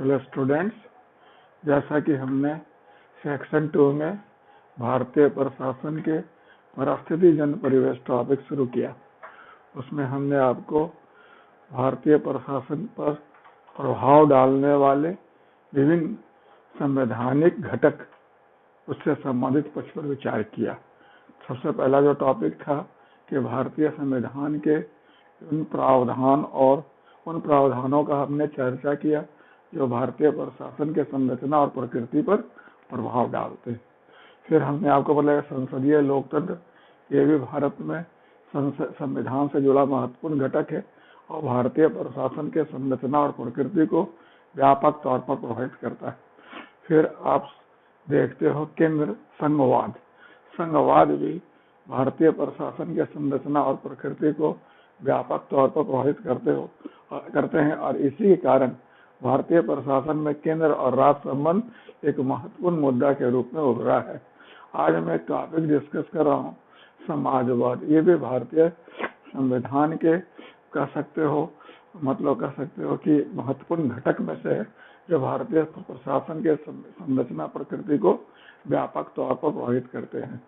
Hello students, जैसा कि हमने सेक्शन 2 में भारतीय प्रशासन के परिस्थिति जन परिवेश टॉपिक शुरू किया, उसमें हमने आपको भारतीय प्रशासन पर प्रभाव डालने वाले विभिन्न संवैधानिक घटक उससे संबंधित पक्ष पर विचार किया। सबसे पहला जो टॉपिक था कि भारतीय संविधान के उन प्रावधान और उन प्रावधानों का हमने चर्चा किया जो भारतीय प्रशासन के संरचना और प्रकृति पर प्रभाव डालते हैं। फिर हमने आपको बताया संसदीय लोकतंत्र ये भी भारत में संविधान से जुड़ा महत्वपूर्ण घटक है और भारतीय प्रशासन के संरचना और प्रकृति को व्यापक तौर पर प्रभावित करता है। फिर आप देखते हो केंद्र संघवाद। संघवाद भी भारतीय प्रशासन के संरचना और प्रकृति को व्यापक तौर पर प्रभावित करते हैं और इसी के कारण भारतीय प्रशासन में केंद्र और राज्य संबंध एक महत्वपूर्ण मुद्दा के रूप में उभरा है। आज मैं एक टॉपिक डिस्कस कर रहा हूँ, समाजवाद। ये भी भारतीय संविधान के कह सकते हो कि महत्वपूर्ण घटक में से है जो भारतीय प्रशासन के संरचना प्रकृति को व्यापक तौर पर प्रभावित करते हैं।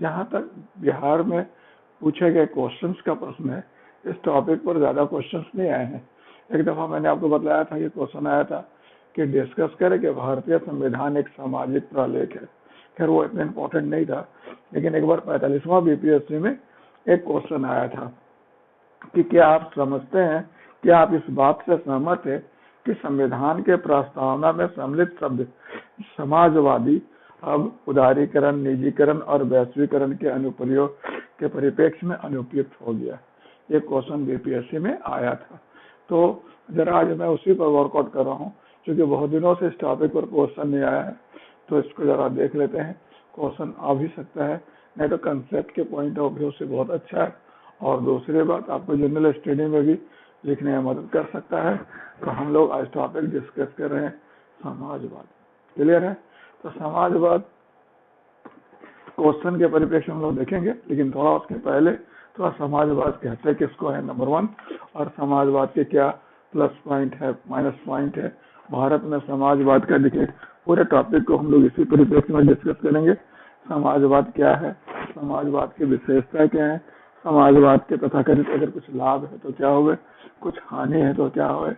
जहाँ तक बिहार में पूछे गए क्वेश्चंस का प्रश्न है, इस टॉपिक पर ज्यादा क्वेश्चंस नहीं आए हैं। एक दफा मैंने आपको बताया था कि क्वेश्चन आया था कि डिस्कस करें कि भारतीय संविधान एक सामाजिक प्रलेख है। खैर वो इतना इम्पोर्टेंट नहीं था, लेकिन एक बार 45वां बीपीएससी में एक क्वेश्चन आया था कि क्या आप समझते हैं, क्या आप इस बात से सहमत है कि संविधान के प्रस्तावना में सम्मिलित शब्द समाजवादी अब उदारीकरण, निजीकरण और वैश्वीकरण के अनुप्रयोग के परिप्रेक्ष्य में अनुपयुक्त हो गया। ये क्वेश्चन बीपीएससी में आया था। तो जरा आज मैं उसी पर वर्कआउट कर रहा हूँ, क्योंकि बहुत दिनों से इस टॉपिक पर क्वेश्चन नहीं आया है, तो इसको जरा देख लेते हैं। क्वेश्चन आ भी सकता है, नहीं तो कंसेप्ट के पॉइंट ऑफ व्यू से बहुत अच्छा है और दूसरी बात आपको जनरल स्टडी में भी लिखने में मदद कर सकता है। तो हम लोग आज टॉपिक डिस्कस कर रहे हैं समाजवाद। क्लियर है? तो समाजवाद क्वेश्चन के परिप्रेक्ष्य हम लोग देखेंगे, लेकिन थोड़ा उसके पहले थोड़ा समाजवाद कहते किसको है, नंबर 1, और समाजवाद के क्या प्लस पॉइंट है, माइनस पॉइंट है भारत में समाजवाद का। देखिए पूरे टॉपिक को हम लोग इसी परिप्रेक्ष्य में डिस्कस करेंगे। समाजवाद क्या है, समाजवाद की विशेषता क्या है, समाजवाद के तथाकथित अगर कुछ लाभ है तो क्या हुए, कुछ हानि है तो क्या हुए,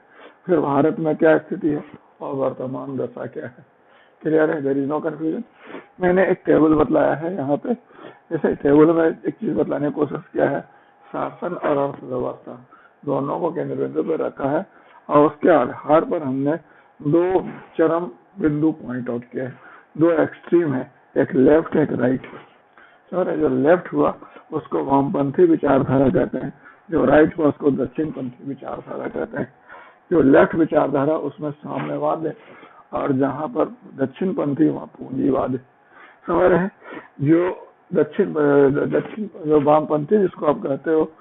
फिर भारत में क्या स्थिति है और वर्तमान दशा क्या है। क्लियर है? There is no confusion. मैंने एक टेबल बतलाया है यहाँ पे। जैसे टेबल में एक चीज बतलाने की कोशिश किया है, शासन और अर्थव्यवस्था दोनों को केंद्र बिंदु पर रखा है और उसके आधार पर हमने 2 चरम बिंदु पॉइंट आउट किए हैं। 2 एक्सट्रीम है, एक लेफ्ट एक राइट। जो लेफ्ट हुआ उसको वामपंथी विचारधारा कहते हैं, जो राइट हुआ उसको दक्षिणपंथी विचारधारा कहते हैं। जो लेफ्ट विचारधारा उसमें साम्यवाद है और जहाँ पर दक्षिणपंथी वहाँ पूंजीवाद है। समझ रहे हैं? जो वामपंथी जिसको आप कहते हो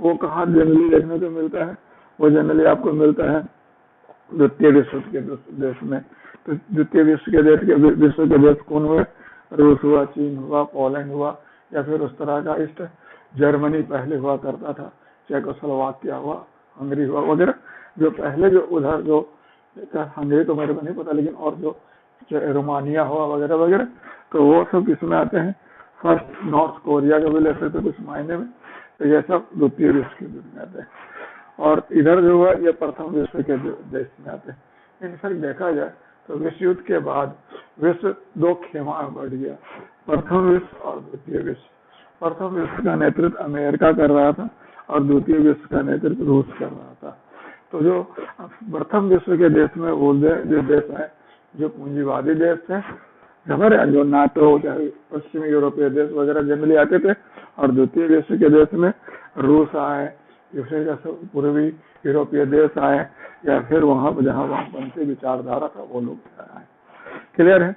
वो कहाँ जनरली देखने को मिलता है, वो जनरली आपको मिलता है द्वितीय विश्व के देश में। तो द्वितीय विश्व के देश कौन हुए? रूस हुआ, चीन हुआ, पोलैंड हुआ, या फिर उस तरह का ईस्ट जर्मनी पहले हुआ करता था, चेकोस्लोवाकिया हुआ, हंगरी हुआ वगैरह। जो पहले जो उधर जो हंगरी तो मेरे को नहीं पता, लेकिन और जो रोमानिया हुआ वगैरह वगैरह, तो वो सब किसमें आते हैं? फर्स्ट नॉर्थ कोरिया का भी ले सकते कुछ मायने में, तो ये सब द्वितीय विश्व के में आते हैं। और इधर जो हुआ ये प्रथम विश्व के देश में आते हैं। इनफैक्ट देखा जाए तो विश्व युद्ध के बाद विश्व 2 खेमा में बढ़ गया, प्रथम विश्व और द्वितीय विश्व। प्रथम विश्व का नेतृत्व अमेरिका कर रहा था और द्वितीय विश्व का नेतृत्व रूस कर रहा था। तो जो प्रथम विश्व के देश में वो जो देश है जो पूंजीवादी देश थे, खबर है, जो नाटो चाहे पश्चिमी यूरोपीय देश वगैरह जनरली आते थे, और द्वितीय विश्व के देश में रूस आए, पूर्वी यूरोपीय देश आए, या फिर वहां पर जहाँ वामपंथी विचारधारा था वो लोग आए। क्लियर है?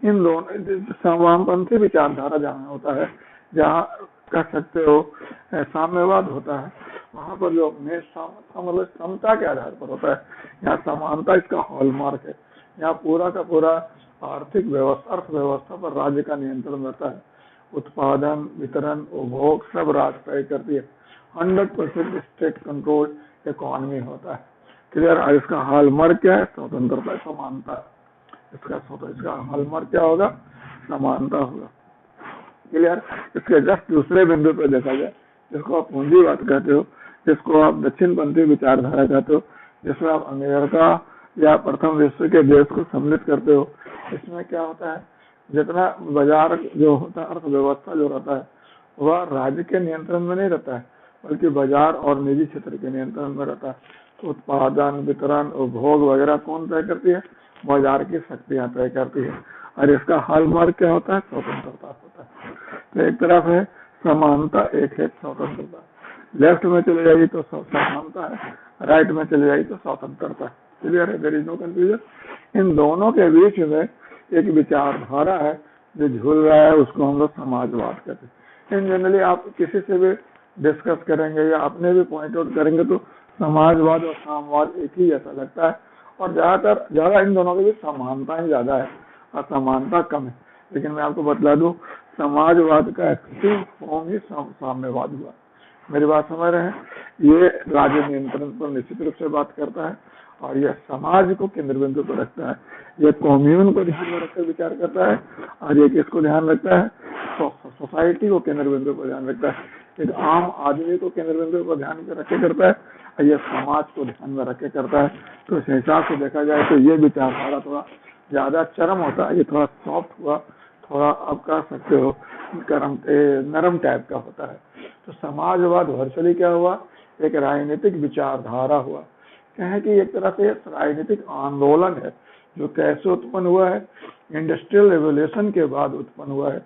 इन दोनों वामपंथी विचारधारा जहाँ होता है, जहाँ कह सकते हो साम्यवाद होता है, वहां पर जो मतलब समता के आधार पर होता है। यहाँ समानता इसका हॉलमार्क है। यहाँ पूरा का पूरा आर्थिक व्यवस्था, अर्थव्यवस्था पर राज्य का नियंत्रण रहता है। उत्पादन, वितरण, उपभोग सब राज्य तय करती है। 100% स्टेट कंट्रोल इकोनॉमी होता है। क्लियर। और इसका हॉलमार्क क्या है? स्वतंत्रता, समानता। इसका हॉलमार्क क्या होगा? समानता होगा। क्लियर। इसके जस्ट दूसरे बिंदु पे देखा जाए, जिसको आप पूंजीवाद कहते हो, जिसको आप दक्षिणपंथी विचारधारा कहते हो, जिसमें आप अमेरिका या प्रथम विश्व के देश को सम्मिलित करते हो, इसमें क्या होता है, जितना बाजार जो होता है, अर्थव्यवस्था जो रहता है, वह राज्य के नियंत्रण में नहीं रहता है, बल्कि बाजार और निजी क्षेत्र के नियंत्रण में रहता है। तो उत्पादन, वितरण, उपभोग वगैरह कौन तय करती है? बाजार की शक्तियां तय करती है। और इसका हॉलमार्क क्या होता है? स्वतंत्रता होता है। तो एक तरफ है समानता, एक है स्वतंत्रता। लेफ्ट में चले जाइए तो समानता है, राइट में चले जाइए तो स्वतंत्रता है। क्लियर है? There is no confusion. इन दोनों के बीच में एक विचारधारा है जो झूल रहा है, उसको हम लोग समाजवाद कहते हैं। इन जनरली आप किसी से भी डिस्कस करेंगे या अपने भी पॉइंट आउट करेंगे तो समाजवाद और साम्यवाद एक ही जैसा लगता है, और ज्यादा इन दोनों के बीच समानता ही ज्यादा है और समानता कम है। लेकिन मैं आपको बतला दूं, समाजवाद का एक्सट्रीम फॉर्म ही साम्यवाद हुआ। मेरी बात समझ रहे हैं? ये राज्य नियंत्रण पर निश्चित रूप से बात करता है, और यह समाज को केंद्र बिंदु पर रखता है। यह कम्यून को ध्यान में रखकर विचार करता है, और ये किसको ध्यान रखता है? सोसाइटी को केंद्र बिंदु पर ध्यान रखता है। एक आम आदमी को केंद्र बिंदु पर ध्यान में रखे करता है, और यह समाज को ध्यान में रखे करता है। तो इस हिसाब से देखा जाए तो ये विचारधारा थोड़ा ज्यादा चरम होता है, ये थोड़ा सॉफ्ट हुआ, थोड़ा आप कह सकते हो नरम टाइप का होता है। तो समाजवाद वर्चुअली क्या हुआ? एक राजनीतिक विचारधारा हुआ। कहें कि एक तरह से राजनीतिक आंदोलन है, जो कैसे उत्पन्न हुआ है? इंडस्ट्रियल रेवोल्यूशन के बाद उत्पन्न हुआ है।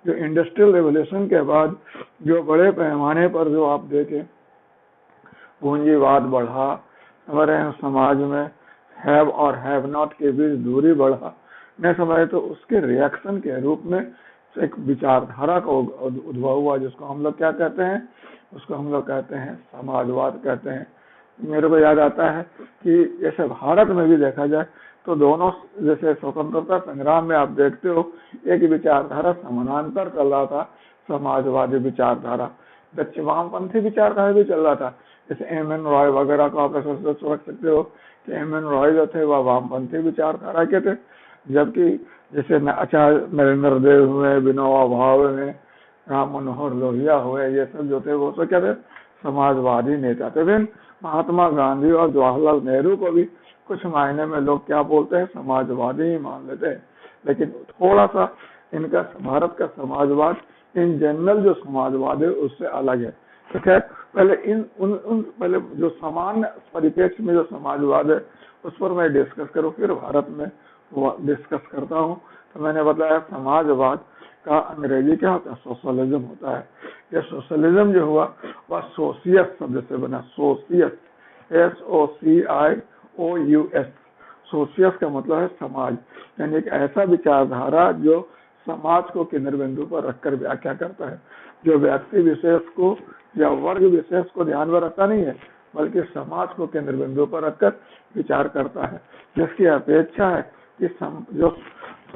जो इंडस्ट्रियल रेवोल्यूशन के बाद जो बड़े पैमाने पर जो आप देखें पूंजीवाद बढ़ा, हमारे समाज में हैव और हैव नॉट के बीच दूरी बढ़ा, मैं समझे तो उसके रिएक्शन के रूप में एक विचारधारा का उद्भव हुआ, जिसको हम लोग क्या कहते हैं? उसको हम लोग कहते हैं समाजवाद कहते हैं। मेरे को याद आता है कि जैसे भारत में भी देखा जाए तो दोनों, जैसे स्वतंत्रता संग्राम में आप देखते हो एक विचारधारा समानांतर चल रहा था, समाजवादी विचारधारा, वामपंथी विचारधारा भी चल रहा था। जैसे एम.एन. रॉय वगैरह को आप सोच सकते हो कि एम.एन. रॉय जो थे वह वामपंथी विचारधारा के थे, जबकि जैसे आचार्य नरेंद्र देव हुए, विनोबा भावे हुए, राम मनोहर लोहिया हुए, ये सब जो थे वो तो क्या थे? समाजवादी नेता थे। महात्मा गांधी और जवाहरलाल नेहरू को भी कुछ मायने में लोग क्या बोलते हैं? समाजवादी ही मान लेते हैं। लेकिन थोड़ा सा इनका भारत का समाजवाद इन जनरल जो समाजवाद है उससे अलग है। तो खैर पहले पहले जो सामान्य परिप्रेक्ष्य में जो समाजवाद है उस पर मैं डिस्कस करूं, फिर भारत में वो डिस्कस करता हूं। तो मैंने बताया समाजवाद का अंग्रेजी क्या होता है? सोशलिज्म होता है। यह सोशलिज्म जो हुआ वह सोशियस शब्द से बना, सोशियस, SOCIOUS। सोशियस का मतलब है समाज, यानी एक ऐसा विचारधारा जो समाज को केंद्र बिंदु पर रखकर व्याख्या करता है, जो व्यक्ति विशेष को या वर्ग विशेष को ध्यान में रखता नहीं है, बल्कि समाज को केंद्र बिंदु पर रखकर विचार करता है, जिसकी अपेक्षा है कि जो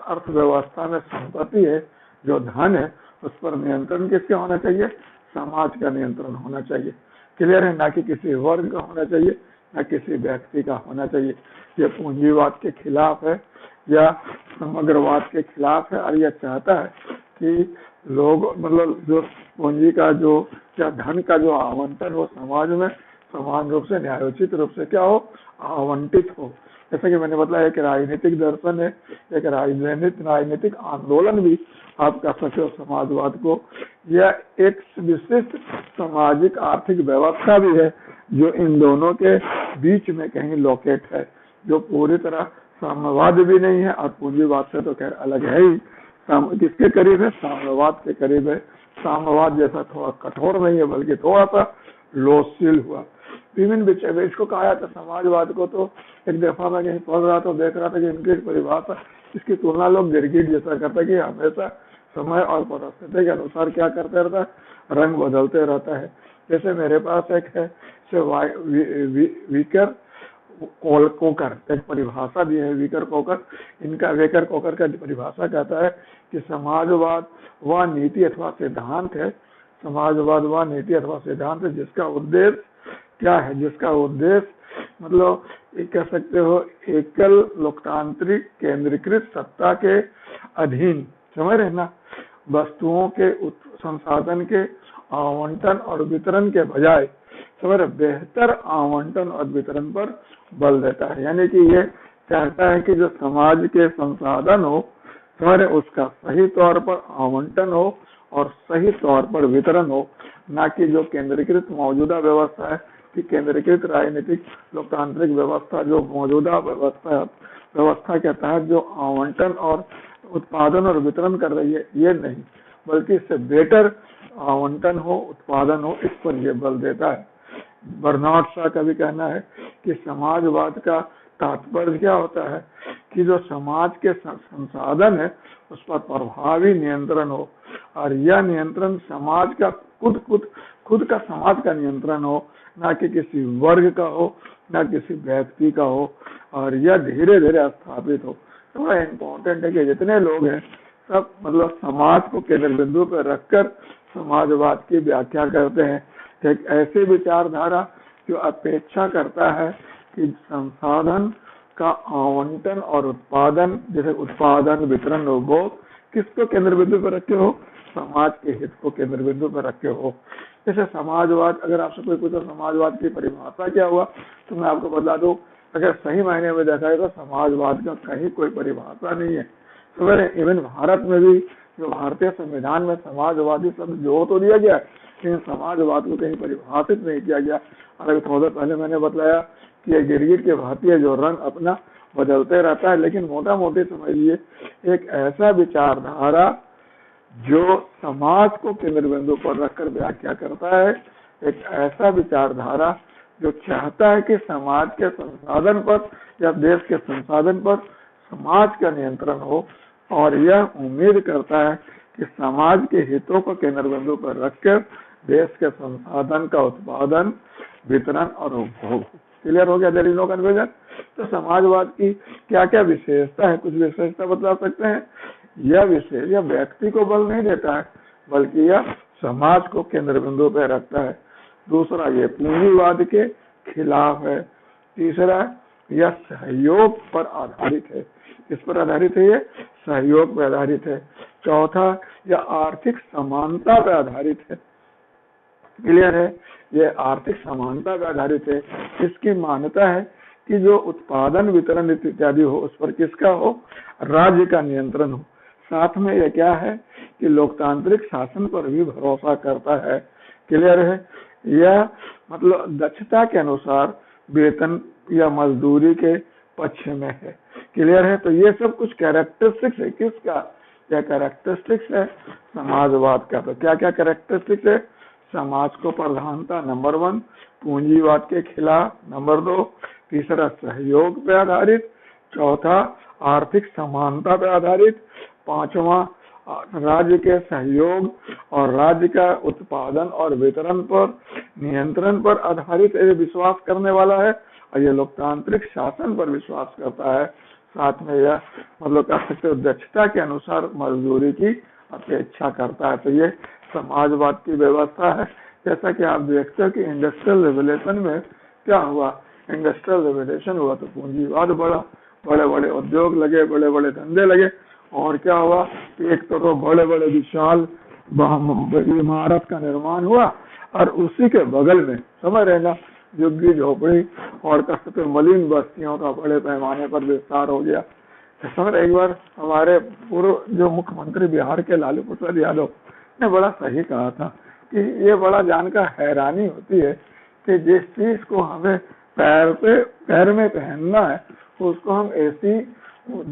अर्थव्यवस्था में संपत्ति है, जो धन है, उस पर नियंत्रण किसके होना चाहिए? समाज का नियंत्रण होना चाहिए। क्लियर है? ना कि किसी वर्ग का होना चाहिए, ना किसी व्यक्ति का होना चाहिए। ये पूंजीवाद के खिलाफ है या समग्रवाद के खिलाफ है, और यह चाहता है कि लोग, मतलब जो पूंजी का जो या धन का जो आवंटन हो समाज में समान रूप से, न्यायोचित रूप से क्या हो? आवंटित हो। जैसे कि मैंने बताया एक राजनीतिक दर्शन है, एक राजनीतिक आंदोलन भी आप कह सकते हो समाजवाद को। यह एक विशिष्ट सामाजिक आर्थिक व्यवस्था भी है जो इन दोनों के बीच में कहीं लोकेट है, जो पूरी तरह साम्यवाद भी नहीं है और पूंजीवाद से तो खैर अलग है ही। किसके करीब है? साम्यवाद के करीब है। साम्यवाद जैसा थोड़ा कठोर नहीं है, बल्कि थोड़ा सा लोचशील हुआ। विभिन्न इसको कहा जाता समाजवाद को। तो एक दफा मैं कहीं पढ़ रहा था, देख रहा था कि इनकी परिभाषा, इसकी तुलना लोग गिरगिट जैसा करते हैं कि हमेशा समय और परिस्थिति के अनुसार क्या करते रहता है? रंग बदलते रहता है। जैसे मेरे पास एक है वीकर कोकर, एक परिभाषा दी है वीकर कोकर। इनका वेकर कोकर का परिभाषा कहता है कि समाजवाद वह नीति अथवा सिद्धांत है, समाजवाद वह नीति अथवा सिद्धांत है जिसका उद्देश्य क्या है? जिसका उद्देश्य मतलब ये कह सकते हो एकल लोकतांत्रिक केंद्रीकृत सत्ता के अधीन, समझ रहे ना, वस्तुओं के संसाधन के आवंटन और वितरण के बजाय समझ रहे बेहतर आवंटन और वितरण पर बल देता है। यानी कि ये चाहता है कि जो समाज के संसाधन हो समझ रहे उसका सही तौर पर आवंटन हो और सही तौर पर वितरण हो, ना कि जो केंद्रीकृत मौजूदा व्यवस्था है कि केंद्रीकृत राजनीतिक लोकतांत्रिक व्यवस्था जो मौजूदा व्यवस्था के तहत जो आवंटन और उत्पादन और वितरण कर रही है, ये नहीं, बल्कि इससे बेटर आवंटन हो, उत्पादन हो, इस पर यह बल देता है। बर्नार्ड शॉ का भी कहना है कि समाजवाद का तात्पर्य क्या होता है कि जो समाज के संसाधन है उस पर प्रभावी नियंत्रण हो, और यह नियंत्रण समाज का खुद का समाज का नियंत्रण हो, ना कि किसी वर्ग का हो, ना किसी व्यक्ति का हो, और यह धीरे धीरे स्थापित हो। तो बड़ा इम्पोर्टेंट है कि जितने लोग हैं सब मतलब समाज को केंद्र बिंदु पर रखकर समाजवाद की व्याख्या करते हैं। एक ऐसी विचारधारा जो अपेक्षा करता है कि संसाधन का आवंटन और उत्पादन, जैसे उत्पादन वितरण वो किसको केंद्र बिंदु पर रखे हो, समाज के हित को केंद्र बिंदु पर रखे हो। जैसे समाजवाद, अगर आपसे कोई पूछो समाजवाद की परिभाषा क्या हुआ, तो मैं आपको बता दूं, अगर सही मायने में देखा है तो समाजवाद का कहीं कोई परिभाषा नहीं है। तो इवन भारत में भी जो भारतीय संविधान में समाजवादी शब्द जोड़ तो दिया गया, लेकिन समाजवाद को कहीं परिभाषित नहीं किया गया। हालांकि थोड़ा पहले मैंने बताया कि ये गिरगिट के भारतीय जो रंग अपना बदलते रहता है, लेकिन मोटा मोटी समझ लिए एक ऐसा विचारधारा जो समाज को केंद्र बिंदु पर रखकर व्याख्या करता है, एक ऐसा विचारधारा जो चाहता है कि समाज के संसाधन पर या देश के संसाधन पर समाज का नियंत्रण हो, और यह उम्मीद करता है कि समाज के हितों को केंद्र बिंदु पर रखकर देश के संसाधन का उत्पादन, वितरण और उपभोग। क्लियर हो गया? There is no confusion. तो समाजवाद की क्या क्या विशेषता है, कुछ विशेषता बता सकते हैं। यह व्यक्ति को बल नहीं देता है, बल्कि यह समाज को केंद्र बिंदु पर रखता है। दूसरा, ये पूंजीवाद के खिलाफ है। तीसरा, यह सहयोग पर आधारित है। किस पर आधारित है? ये सहयोग पर आधारित है। चौथा, यह आर्थिक समानता पर आधारित है। क्लियर है? ये आर्थिक समानता पर आधारित है। इसकी मान्यता है कि जो उत्पादन, वितरण इत्यादि हो उस पर किसका हो? राज्य का नियंत्रण हो। साथ में यह क्या है कि लोकतांत्रिक शासन पर भी भरोसा करता है। क्लियर है? यह मतलब दक्षता के अनुसार वेतन या मजदूरी के पक्ष में है। क्लियर है? तो ये सब कुछ कैरेक्टरिस्टिक्स है। किसका? यह कैरेक्टरिस्टिक्स है समाजवाद का। तो क्या क्या कैरेक्टरिस्टिक्स है? समाज को प्रधानता नंबर 1, पूंजीवाद के खिलाफ नंबर 2, तीसरा सहयोग पर आधारित, चौथा आर्थिक समानता पर आधारित, पांचवा राज्य के सहयोग और राज्य का उत्पादन और वितरण पर नियंत्रण पर आधारित विश्वास करने वाला है, और ये लोकतांत्रिक शासन पर विश्वास करता है। साथ में यह मतलब कह सकते हो दक्षता के अनुसार मजदूरी की अपेक्षा करता है। तो ये समाजवाद की व्यवस्था है। जैसा कि आप देखते हो कि इंडस्ट्रियल रेवोल्यूशन में क्या हुआ, इंडस्ट्रियल रेवोल्यूशन हुआ तो पूंजीवाद बढ़ा, बड़े बड़े उद्योग लगे, बड़े बड़े धंधे लगे, और क्या हुआ, एक तो बड़े बड़े विशाल इमारत का निर्माण हुआ, और उसी के बगल में समझ रहे ना झुग्गी झोपड़ी और कसते मलिन बस्तियों का बड़े पैमाने पर विस्तार हो गया। समझ, एक बार हमारे पूर्व जो मुख्यमंत्री बिहार के लालू प्रसाद यादव ने बड़ा सही कहा था कि ये बड़ा जानकर हैरानी होती है कि जिस चीज को हमें पैर में पहनना है उसको हम ऐसी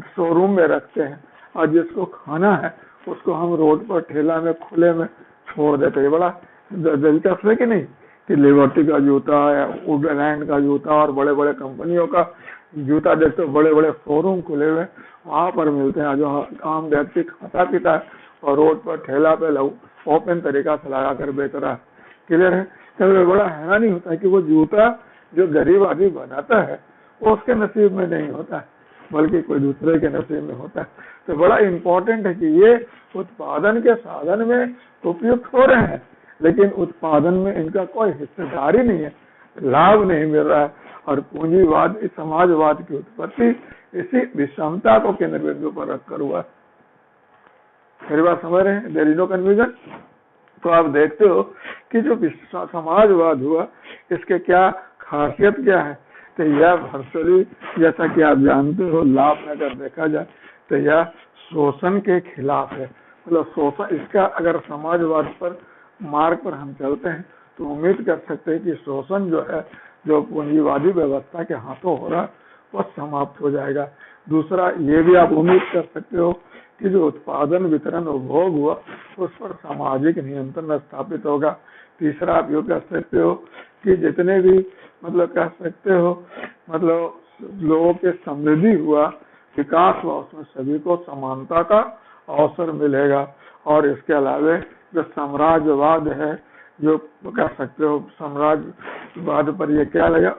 शोरूम में रखते हैं, और जिसको खाना है उसको हम रोड पर ठेला में खुले में छोड़ देते हैं। बड़ा दिलचस्प है कि नहीं, कि लिबर्टी का जूता या वुडलैंड का जूता और बड़े बड़े कंपनियों का जूता देखते हो, बड़े बड़े शोरूम खुले हुए वहां पर मिलते हैं, जो आम व्यक्ति खाता पीता है और रोड पर ठेला पे ओपन तरीका से लगा कर बेच रहा है। क्लियर है? तो बड़ा हैरानी होता है कि वो जूता जो गरीब आदमी बनाता है वो उसके नसीब में नहीं होता है, बल्कि कोई दूसरे के नसीब में होता है। तो बड़ा इम्पोर्टेंट है कि ये उत्पादन के साधन में उपयुक्त हो रहे हैं, लेकिन उत्पादन में इनका कोई हिस्सेदारी नहीं है, लाभ नहीं मिल रहा है। और पूंजीवाद इस समाजवाद की उत्पत्ति इसी विषमता को केंद्र बिंदु पर रखकर हुआ। मेरी बात समझ रहे हैं? There is no confusion. तो आप देखते हो कि जो समाजवाद हुआ इसके क्या खासियत क्या है, तो यह वर्चुअली जैसा कि आप जानते हो लाभ में अगर देखा जाए तो यह शोषण के खिलाफ है। मतलब शोषण, इसका अगर समाजवाद पर मार्ग पर हम चलते हैं तो उम्मीद कर सकते हैं कि शोषण जो है, जो पूंजीवादी व्यवस्था के हाथों हो रहा वह समाप्त हो जाएगा। दूसरा ये भी आप उम्मीद कर सकते हो कि जो उत्पादन वितरण उपभोग हुआ उस पर सामाजिक नियंत्रण स्थापित होगा। तीसरा आप ये कह सकते हो कि जितने भी मतलब कह सकते हो मतलब लोगों के समृद्धि हुआ, विकास हुआ, उसमें सभी को समानता का अवसर मिलेगा। और इसके अलावा जो साम्राज्यवाद है, जो कह सकते हो साम्राज्यवाद पर ये क्या लगा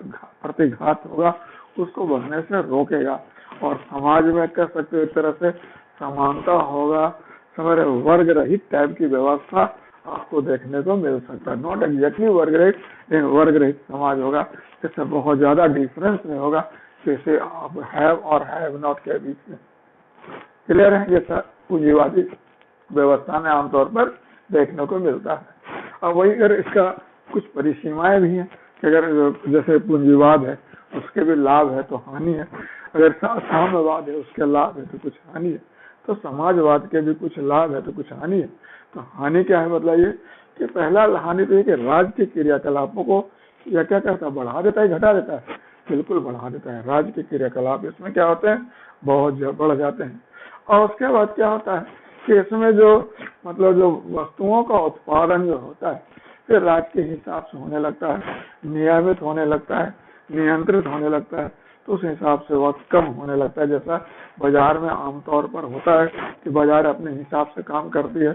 प्रतिघात होगा, उसको बनने से रोकेगा। और समाज में कह सकते हो एक तरह से समानता होगा, समझ वर्ग रहित टाइप की व्यवस्था आपको देखने को मिल सकता है। नॉट एग्जैक्टली वर्ग रहित, लेकिन वर्ग रहित समाज होगा, जिससे बहुत ज्यादा डिफरेंस नहीं होगा जैसे आप हैव और हैव नॉट के बीच में। क्लियर है? जैसा पूंजीवादी व्यवस्था में आमतौर पर देखने को मिलता है। अब वही अगर इसका कुछ परिसीमाएं भी हैं कि अगर जैसे पूंजीवाद है उसके भी लाभ है तो हानि है, अगर साम्यवाद है उसके लाभ है तो कुछ हानि है, तो समाजवाद के भी कुछ लाभ है तो कुछ हानि है। तो हानि क्या है? मतलब ये कि पहला हानि तो ये कि राज्य के क्रियाकलापों को यह क्या करता है, बढ़ा देता है, घटा देता है? बिल्कुल बढ़ा देता है। राज्य के क्रियाकलाप इसमें क्या होते हैं, बहुत बढ़ जाते हैं। और उसके बाद क्या होता है कि इसमें जो मतलब जो वस्तुओं का उत्पादन जो होता है फिर राज्य के हिसाब से होने लगता है, नियमित होने लगता है, नियंत्रित होने लगता है, तो उस हिसाब से वह कम होने लगता है। जैसा बाजार में आमतौर पर होता है कि बाजार अपने हिसाब से काम करती है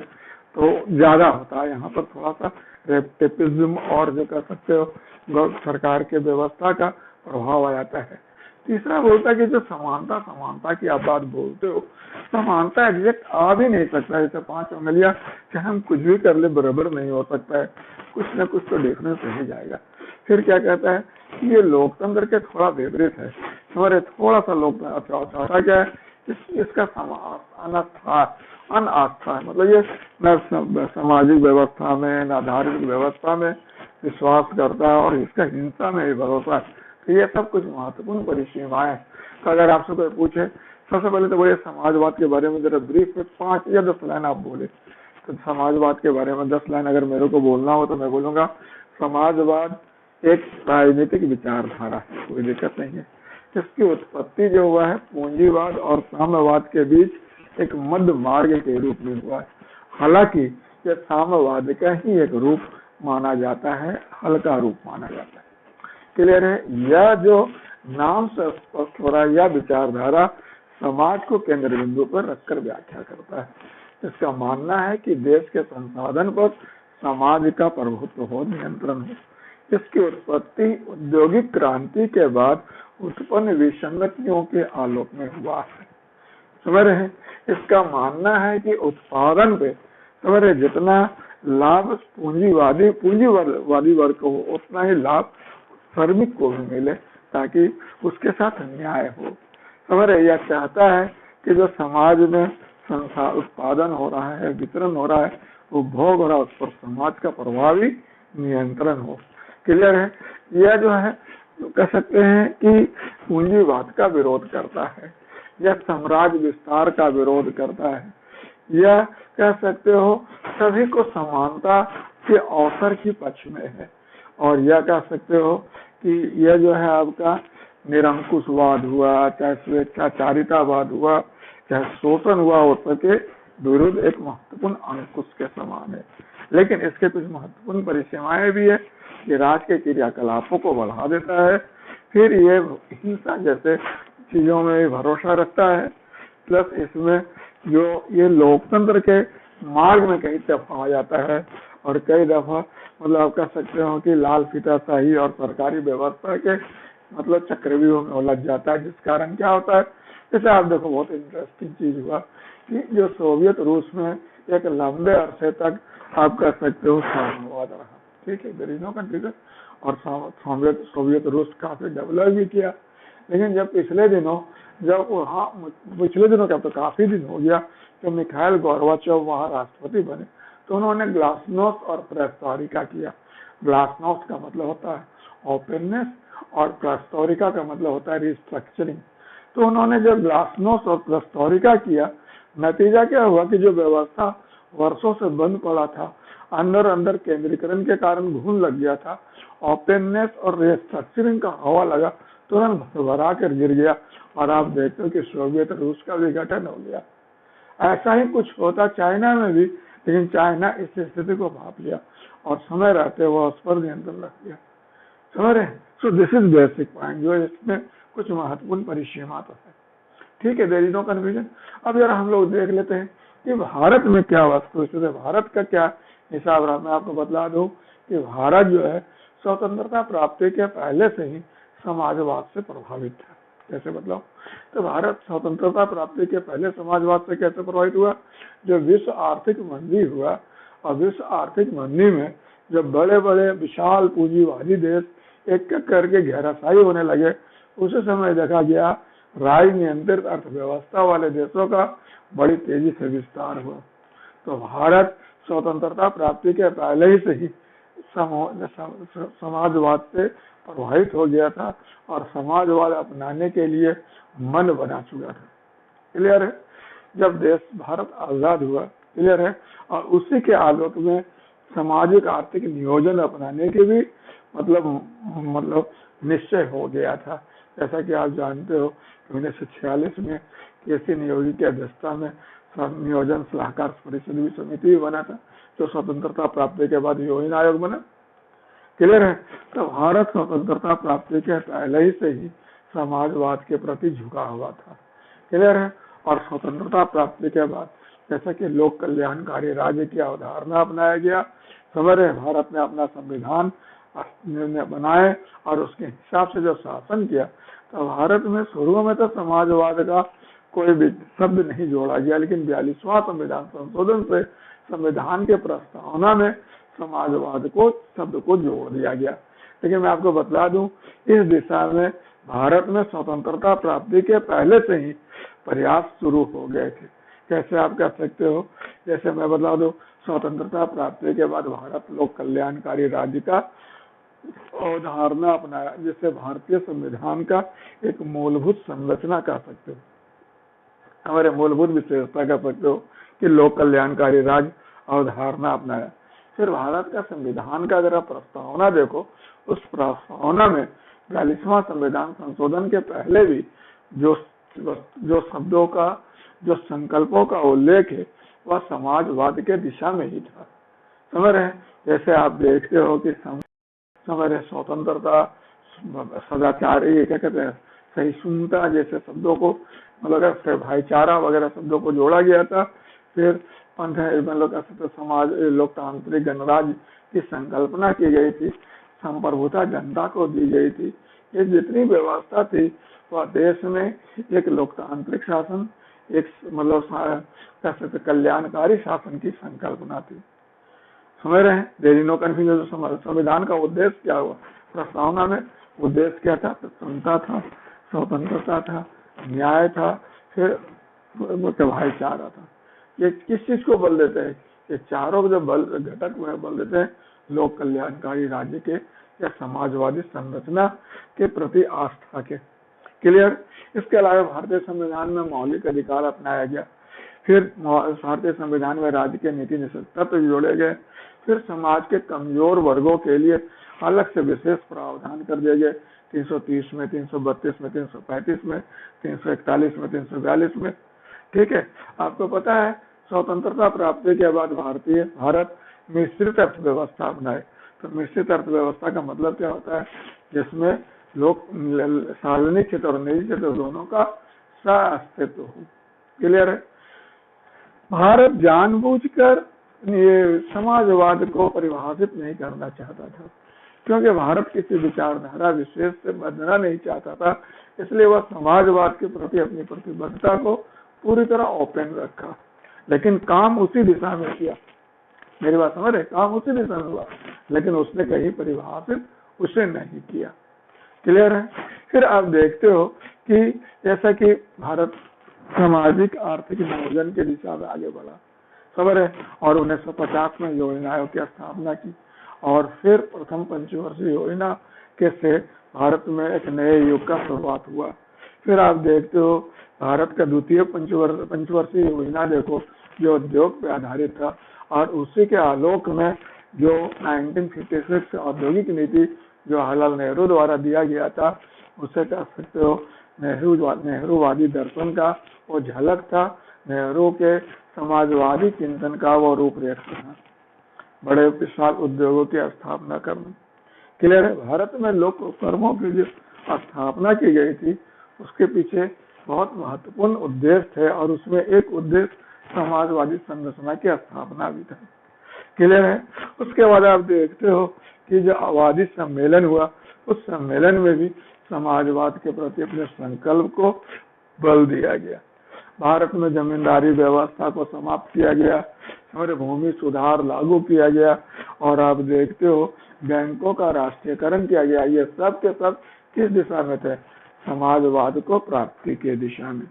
तो ज्यादा होता है, यहाँ पर थोड़ा सा रेप्टिज्म और जो कह सकते हो सरकार के व्यवस्था का प्रभाव आ जाता है। तीसरा बोलता है कि जो समानता की आप बात बोलते हो, समानता एग्जैक्ट आ भी नहीं सकता। जैसे 5 उंगलियां चाहे हम कुछ भी कर ले बराबर नहीं हो सकता है, कुछ न कुछ तो डिफरेंस रह जाएगा। फिर क्या कहता है कि ये लोकतंत्र के थोड़ा विपरीत है। हमारे थोड़ा सा लोकतंत्र क्या है, इसका अनास्था है। मतलब ये न सामाजिक व्यवस्था में न धार्मिक व्यवस्था में विश्वास करता है और इसका हिंसा में भी भरोसा है। तो ये सब कुछ महत्वपूर्ण परिसीमाएं। तो अगर आपसे कोई पूछे, सबसे पहले तो बोले समाजवाद के बारे में जरा ब्रीफ में 5 या 10 लाइन आप बोले, तो समाजवाद के बारे में 10 लाइन अगर मेरे को बोलना हो तो मैं बोलूंगा समाजवाद एक राजनीतिक विचारधारा है, कोई दिक्कत नहीं है। इसकी उत्पत्ति जो हुआ है पूंजीवाद और साम्यवाद के बीच एक मध्य मार्ग के रूप में हुआ है। हालांकि यह साम्यवाद का ही एक रूप माना जाता है, हल्का रूप माना जाता है। क्लियर है? यह जो नाम से स्पष्ट हो रहा है, यह विचारधारा समाज को केंद्र बिंदु पर रखकर व्याख्या करता है। इसका मानना है कि देश के संसाधन पर समाज का प्रभुत्व हो, नियंत्रण हो। इसकी उत्पत्ति औद्योगिक क्रांति के बाद उत्पन्न विसंगतियों के आलोक में हुआ है। समझ रहे हैं? इसका मानना है कि उत्पादन पे समझ रहे जितना लाभ पूंजीवादी वर्ग को हो उतना ही लाभ श्रमिक को भी मिले, ताकि उसके साथ न्याय हो। समझ रहे? यह चाहता है कि जो समाज में उत्पादन हो रहा है, वितरण हो रहा है, उपभोग हो रहा है, उस पर समाज का प्रभावी नियंत्रण हो। क्लियर है? यह जो है कह सकते हैं कि पूंजीवाद का विरोध करता है, यह साम्राज्य विस्तार का विरोध करता है, यह कह सकते हो सभी को समानता के अवसर की पक्ष में है। और यह कह सकते हो कि यह जो है आपका निरंकुशवाद हुआ, चाहे स्वेच्छाचारितावाद हुआ, चाहे शोषण हुआ, हो सके विरुद्ध एक महत्वपूर्ण अंकुश के समान है। लेकिन इसके कुछ महत्वपूर्ण परिसीमाएं भी है कि राज के क्रियाकलापों को बढ़ा देता है, फिर ये हिंसा जैसे चीजों में भरोसा रखता है, प्लस इसमें जो ये लोकतंत्र के मार्ग में कई दफा आ जाता है और कई दफा मतलब आप कह सकते हो कि लाल फीताशाही और सरकारी व्यवस्था के मतलब चक्रव्यूह में उलझ जाता है। जिस कारण क्या होता है, जैसे आप देखो बहुत इंटरेस्टिंग चीज हुआ कि जो सोवियत रूस में एक लंबे अरसे तक आप कह सकते हो साम्यवाद रहा, ठीक है, देयर इज नो कंफ्यूजन। और सोवियत रूस काफी डेवलप भी किया। लेकिन जब पिछले दिनों क्या तो काफी दिन हो गया, जब मिखाइल गोर्बाचोव वहाँ राष्ट्रपति बने तो उन्होंने ग्लासनोस्ट और पेरेस्ट्रोइका किया। ग्लासनोस्ट का मतलब होता है ओपननेस और पेरेस्ट्रोइका का मतलब होता है रिस्ट्रक्चरिंग। तो उन्होंने जब ग्लासनोस्ट और पेरेस्ट्रोइका किया, नतीजा क्या हुआ कि जो व्यवस्था वर्षों से बंद पड़ा था, अंदर अंदर केंद्रीकरण के कारण घून लग गया था, ओपननेस और रिस्ट्रक्चरिंग का हवा लगा, तुरंत भरभरा कर गिर गया और आप देखते हो कि सोवियत रूस का विघटन हो गया। ऐसा ही कुछ होता चाइना में भी, लेकिन चाइना इस स्थिति को भाप लिया और समय रहते वो उस पर नियंत्रण रख लिया। समझ रहे? So this is basic point, जो इसमें कुछ महत्वपूर्ण परिसीमा तो है। ठीक है, देयर इज नो कन्फ्यूजन। अब यार हम लोग देख लेते हैं कि भारत में क्या वस्तु स्थिति है, भारत का क्या हिसाब रहा। मैं आपको बतला दूं कि भारत जो है स्वतंत्रता प्राप्ति के पहले से ही समाजवाद से प्रभावित था। कैसे बतलाओ? तो भारत स्वतंत्रता प्राप्ति के पहले समाजवाद से कैसे प्रभावित हुआ? जब विश्व आर्थिक मंदी हुआ और विश्व आर्थिक मंदी में जब बड़े बड़े विशाल पूंजीवादी देश एक एक करके घेराशायी होने लगे, उसी समय देखा गया राज नियंत्रित अर्थव्यवस्था वाले देशों का बड़ी तेजी से विस्तार हुआ। तो भारत स्वतंत्रता प्राप्ति के पहले ही से ही समाजवाद से प्रभावित हो गया था और समाजवाद अपनाने के लिए मन बना चुका था। क्लियर है? जब देश भारत आजाद हुआ, क्लियर है, और उसी के आलोक में सामाजिक आर्थिक नियोजन अपनाने के भी मतलब निश्चय हो गया था। जैसा कि आप जानते हो 1946 में केसी नियोगी की अध्यक्षता में नियोजन सलाहकार परिषद भी समिति भी बना था, जो स्वतंत्रता प्राप्ति के बाद नियोजन आयोग बना। क्लियर है? तो भारत स्वतंत्रता प्राप्ति के पहले ही से ही समाजवाद के प्रति झुका हुआ था। क्लियर है? और स्वतंत्रता प्राप्ति के बाद जैसा कि लोक कल्याणकारी राज्य की अवधारणा अपनाया गया, समझ रहे, भारत ने अपना संविधान बनाए और उसके हिसाब से जो शासन किया, तो भारत में शुरू में तो समाजवाद का कोई भी शब्द नहीं जोड़ा गया, लेकिन 42वां संविधान संशोधन से संविधान के प्रस्तावना में समाजवाद को शब्द को जोड़ दिया गया। लेकिन मैं आपको बतला दूं, इस दिशा में भारत में स्वतंत्रता प्राप्ति के पहले से ही प्रयास शुरू हो गए थे। कैसे आप कह सकते हो? जैसे मैं बतला दूं, स्वतंत्रता प्राप्ति के बाद भारत लोक कल्याणकारी राज्य का अवधारणा अपनाया, जिसे भारतीय संविधान का एक मूलभूत संरचना कह सकते हो, हमारे मूलभूत विशेषता कह सकते हो कि लोक कल्याणकारी राज्य अवधारणा अपनाया। फिर भारत का संविधान का अगर आप प्रस्तावना देखो, उस प्रस्तावना में 42वां संविधान संशोधन के पहले भी जो शब्दों का, जो संकल्पों का उल्लेख है, वह समाजवाद के दिशा में ही था। समझ रहे? जैसे आप देखते हो कि समझ रहे, स्वतंत्रता, सदाचार, ये क्या कहते हैं, सहिष्णुता जैसे शब्दों को, मतलब भाईचारा वगैरह शब्दों को जोड़ा गया था। फिर समाज लोकतांत्रिक गणराज्य की संकल्पना की गई थी, संप्रभुता जनता को दी गई थी। ये जितनी व्यवस्था थी वह देश में एक लोकतांत्रिक शासन, एक मतलब कल्याणकारी शासन की संकल्पना थी। समझ रहे हैं? There is no confusion. संविधान का उद्देश्य क्या हुआ? प्रस्तावना में उद्देश्य क्या था? समता था, स्वतंत्रता था, न्याय था, फिर भाईचारा था। ये किस चीज को बल देते हैं? ये चारों जो बल घटक में बल देते हैं लोक कल्याणकारी राज्य के या समाजवादी संरचना के प्रति आस्था के। क्लियर? इसके अलावा भारतीय संविधान में मौलिक अधिकार अपनाया गया। फिर भारतीय संविधान में राज्य के नीति निषेध तत्व जोड़े गए। फिर समाज के कमजोर वर्गों के लिए अलग से विशेष प्रावधान कर दिए गए, 330 में, 332 में, 335 में, 341 में, 342 में। ठीक है? आपको पता है स्वतंत्रता प्राप्ति के बाद भारत मिश्रित अर्थव्यवस्था अपनाए। तो मिश्रित अर्थव्यवस्था का मतलब क्या होता है? जिसमें लोग सार्वजनिक क्षेत्र और निजी क्षेत्र दोनों का सह-अस्तित्व हो। क्लियर है? भारत जानबूझकर ये समाजवाद को परिभाषित नहीं करना चाहता था, क्योंकि भारत किसी विचारधारा विशेष से बंधना नहीं चाहता था। इसलिए वह समाजवाद के प्रति अपनी प्रतिबद्धता को पूरी तरह ओपन रखा, लेकिन काम उसी दिशा में किया। मेरी बात समझ रहे? काम उसी दिशा में हुआ, लेकिन उसने कहीं परिभाषित उसे नहीं किया। क्लियर है। फिर आप देखते हो कि जैसा कि भारत सामाजिक आर्थिक नियोजन की दिशा में आगे बढ़ा, खबर है, और 1950 में योजना आयोग की स्थापना की, और फिर प्रथम पंचवर्षीय योजना के से भारत में एक नए युग का शुरुआत हुआ। फिर आप देखते हो भारत का द्वितीय पंचवर्षीय योजना देखो, जो उद्योग पे आधारित था, और उसी के आलोक में जो 1956 औद्योगिक नीति जो जवाहरलाल नेहरू द्वारा दिया गया था, उसे कह सकते हो नेहरूवादी दर्शन का वो झलक था, नेहरू के समाजवादी चिंतन का वो रूपरेखा था। बड़े विशाल उद्योगों की स्थापना करना। क्लियर है। भारत में लोक उपक्रमों की जो स्थापना की गई थी, उसके पीछे बहुत महत्वपूर्ण उद्देश्य थे, और उसमें एक उद्देश्य समाजवादी संरचना की स्थापना भी था। क्लियर है। उसके बाद आप देखते हो कि जो आबादी सम्मेलन हुआ, उस सम्मेलन में भी समाजवाद के प्रति अपने संकल्प को बल दिया गया। भारत में जमींदारी व्यवस्था को समाप्त किया गया, हमारे भूमि सुधार लागू किया गया, और आप देखते हो बैंकों का राष्ट्रीयकरण किया गया। ये सब के सब किस दिशा में थे? समाजवाद को प्राप्ति के दिशा में।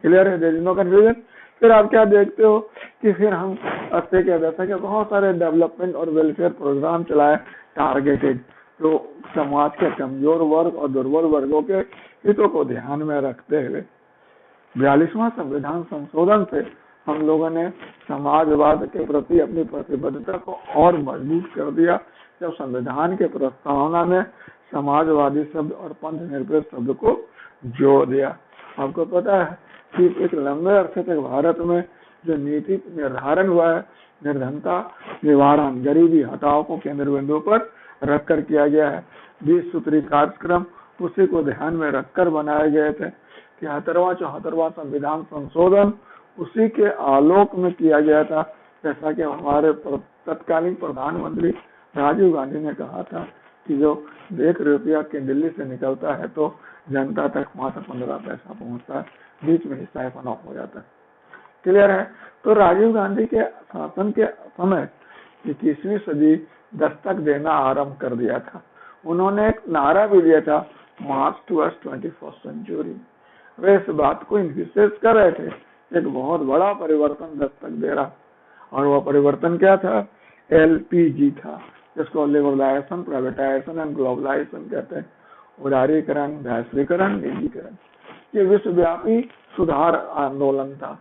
क्लियर है। There is no confusion. फिर आप क्या देखते हो कि फिर हम 80 के दशक के बहुत सारे डेवलपमेंट और वेलफेयर प्रोग्राम चलाए, टारगेटेड, जो समाज के कमजोर वर्ग और दुर्बल वर्गों के हितों को ध्यान में रखते हुए 42वां संविधान संशोधन से हम लोगों ने समाजवाद के प्रति अपनी प्रतिबद्धता को और मजबूत कर दिया, जब संविधान के प्रस्तावना में समाजवादी शब्द और पंथ निरपेक्ष शब्द को जोड़ दिया। आपको पता है कि एक लंबे अरसे तक भारत में जो नीति निर्धारण हुआ है, निर्धनता निवारण, गरीबी हटाओ को केंद्र बिंदु पर रखकर किया गया है। 20 सूत्री कार्यक्रम उसी को ध्यान में रखकर बनाए गए थे। 73वां संविधान संशोधन उसी के आलोक में किया गया था, जैसा कि हमारे तत्कालीन प्रधानमंत्री राजीव गांधी ने कहा था कि जो 1 रुपया के दिल्ली से निकलता है तो जनता तक मात्र 15 पैसा पहुंचता है, बीच में ही साइफन ऑफ हो जाता है। क्लियर है। तो राजीव गांधी के शासन के समय 21वीं सदी दस्तक देना आरंभ कर दिया था। उन्होंने एक नारा भी दिया था, मार्च टुवर्ड्स 21st सेंचुरी। वे इस बात को विशेष कर रहे थे, एक बहुत बड़ा परिवर्तन दस्तक दे रहा, और वह परिवर्तन क्या था? LPG था, जिसको लिबरलाइजेशन, प्राइवेटाइजेशन एंड ग्लोबलाइजेशन कहते हैं। उदारीकरण, वैश्वीकरण, निजीकरण, ये विश्वव्यापी सुधार आंदोलन था,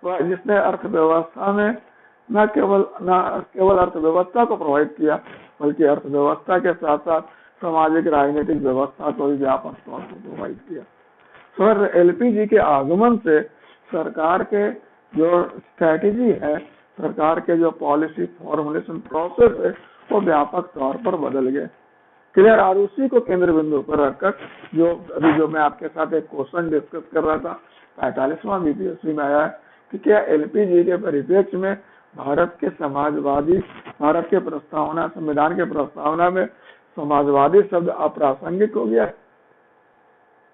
जिसने अर्थव्यवस्था में न केवल अर्थव्यवस्था को प्रभावित किया, बल्कि अर्थव्यवस्था के साथ साथ सामाजिक राजनीतिक व्यवस्था को भी व्यापक तौर पर प्रभावित किया। सर, LPG के आगमन से सरकार के जो स्ट्रैटेजी है, सरकार के जो पॉलिसी फॉर्मुलेशन प्रोसेस है, वो व्यापक तौर पर बदल गए। क्लियर। और उसी को केंद्र बिंदु पर रखकर जो मैं आपके साथ एक क्वेश्चन डिस्कस कर रहा था, 45वां BPSC में आया है कि क्या LPG के परिप्रेक्ष्य में भारत के प्रस्तावना, संविधान के प्रस्तावना में समाजवादी शब्द अप्रासंगिक हो गया?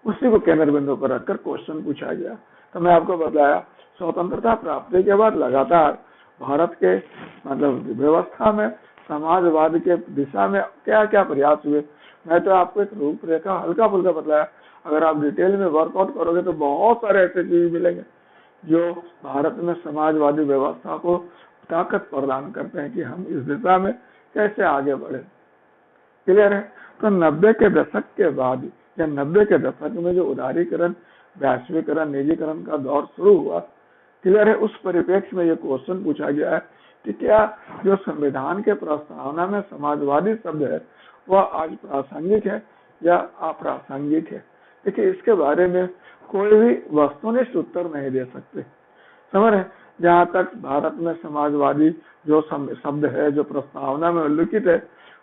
उसी को केंद्र बिंदु पर रखकर क्वेश्चन पूछा गया। तो मैं आपको बताया, स्वतंत्रता प्राप्ति के बाद लगातार भारत के व्यवस्था में समाजवाद के दिशा में क्या क्या प्रयास हुए। मैं तो आपको एक रूपरेखा हल्का फुल्का बताया, अगर आप डिटेल में वर्कआउट करोगे तो बहुत सारे ऐसे चीज मिलेंगे जो भारत में समाजवादी व्यवस्था को ताकत प्रदान करते हैं कि हम इस दिशा में कैसे आगे बढ़े। क्लियर है। तो 90 के दशक के बाद या 90 के दशक में जो उदारीकरण, वैश्वीकरण, निजीकरण का दौर शुरू हुआ, क्लियर है, उस परिप्रेक्ष्य में ये क्वेश्चन पूछा गया है कि क्या जो संविधान के प्रस्तावना में समाजवादी शब्द है वह आज प्रासंगिक है या अप्रासंगिक है। देखिए, इसके बारे में कोई भी वस्तुनिष्ठ उत्तर नहीं दे सकते। समझ रहे? जहाँ तक भारत में समाजवादी जो शब्द है, जो प्रस्तावना में उल्लिखित है,